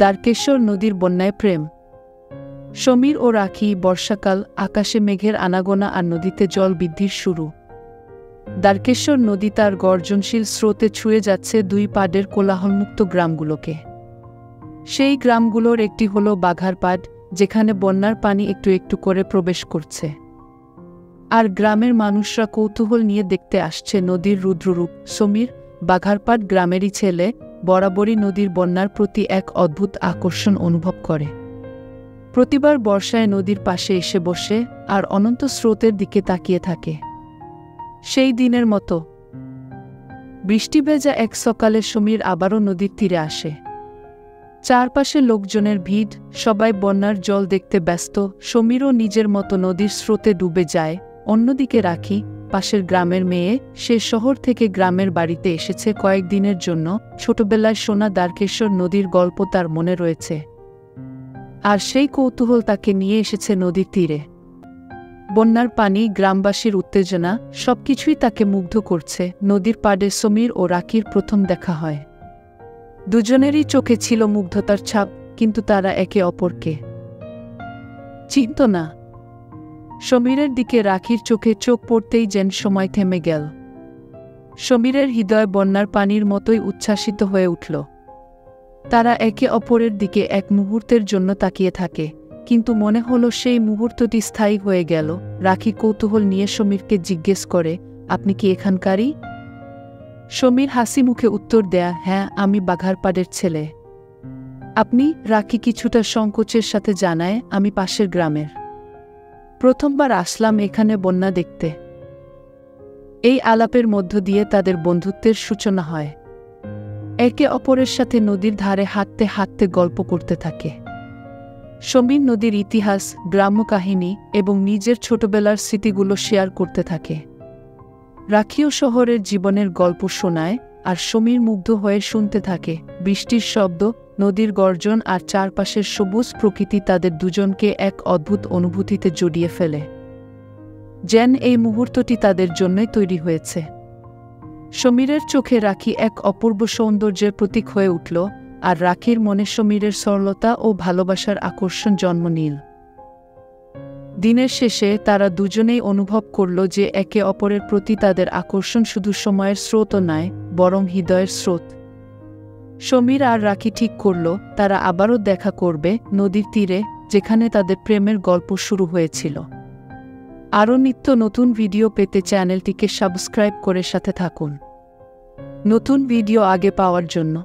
দ্বারকেশ্বর নদীর বন্যায় প্রেম। সমীর ও রাখি। বর্ষাকাল, আকাশে মেঘের আনাগোনা আর নদীতে জল বৃদ্ধির শুরু। দ্বারকেশ্বর নদী তার গর্জনশীল স্রোতে ছুঁয়ে যাচ্ছে দুই পাড়ের কোলাহলমুক্ত গ্রামগুলোকে। সেই গ্রামগুলোর একটি হল বাঘারপাড়, যেখানে বন্যার পানি একটু একটু করে প্রবেশ করছে। আর গ্রামের মানুষরা কৌতূহল নিয়ে দেখতে আসছে নদীর রুদ্ররূপ। সমীর বাঘারপাড় গ্রামেরই ছেলে, বরাবরই নদীর বন্যার প্রতি এক অদ্ভুত আকর্ষণ অনুভব করে। প্রতিবার বর্ষায় নদীর পাশে এসে বসে আর অনন্ত স্রোতের দিকে তাকিয়ে থাকে। সেই দিনের মতো বৃষ্টিভেজা এক সকালে সমীর আবারও নদীর তীরে আসে। চারপাশে লোকজনের ভিড়, সবাই বন্যার জল দেখতে ব্যস্ত। সমীরও নিজের মতো নদীর স্রোতে ডুবে যায়। অন্যদিকে রাখি, পাশের গ্রামের মেয়ে, সে শহর থেকে গ্রামের বাড়িতে এসেছে কয়েকদিনের জন্য। ছোটবেলায় শোনা দ্বারকেশ্বর নদীর গল্প তার মনে রয়েছে, আর সেই কৌতূহল তাকে নিয়ে এসেছে নদীর তীরে। বন্যার পানি, গ্রামবাসীর উত্তেজনা, সবকিছুই তাকে মুগ্ধ করছে। নদীর পাড়ে সমীর ও রাখির প্রথম দেখা হয়। দুজনেরই চোখে ছিল মুগ্ধতার ছাপ, কিন্তু তারা একে অপরকে চিনত না। সমীরের দিকে রাখির চোখে চোখ পড়তেই যেন সময় থেমে গেল। সমীরের হৃদয় বন্যার পানির মতোই উচ্ছ্বাসিত হয়ে উঠল। তারা একে অপরের দিকে এক মুহূর্তের জন্য তাকিয়ে থাকে, কিন্তু মনে হলো সেই মুহূর্তটি স্থায়ী হয়ে গেল। রাখি কৌতূহল নিয়ে সমীরকে জিজ্ঞেস করে, আপনি কি এখানকারই? সমীর হাসি মুখে উত্তর দেয়া, হ্যাঁ, আমি বাঘারপাড়ের ছেলে। আপনি? রাখি কিছুটা সংকোচের সাথে জানায়, আমি পাশের গ্রামের। প্রথমবার আসলাম এখানে বন্যা দেখতে। এই আলাপের মধ্য দিয়ে তাদের বন্ধুত্বের সূচনা হয়। একে অপরের সাথে নদীর ধারে হাঁটতে হাঁটতে গল্প করতে থাকে। সমীর নদীর ইতিহাস, গ্রাম্য কাহিনী এবং নিজের ছোটবেলার স্মৃতিগুলো শেয়ার করতে থাকে। রাখিও শহরের জীবনের গল্প শোনায়, আর সমীর মুগ্ধ হয়ে শুনতে থাকে। বৃষ্টির শব্দ, নদীর গর্জন আর চারপাশের সবুজ প্রকৃতি তাদের দুজনকে এক অদ্ভুত অনুভূতিতে জড়িয়ে ফেলে, যেন এই মুহূর্তটি তাদের জন্যই তৈরি হয়েছে। সমীরের চোখে রাখি এক অপূর্ব সৌন্দর্যের প্রতীক হয়ে উঠল, আর রাখির মনে সমীরের সরলতা ও ভালোবাসার আকর্ষণ জন্ম নিল। দিনের শেষে তারা দুজনেই অনুভব করল যে একে অপরের প্রতি তাদের আকর্ষণ শুধু সময়ের স্রোত নয়, বরং হৃদয়ের স্রোত। সমীর আর রাখি ঠিক করল তারা আবারও দেখা করবে নদীর তীরে, যেখানে তাদের প্রেমের গল্প শুরু হয়েছিল। আরও নিত্য নতুন ভিডিও পেতে চ্যানেলটিকে সাবস্ক্রাইব করে সাথে থাকুন, নতুন ভিডিও আগে পাওয়ার জন্য।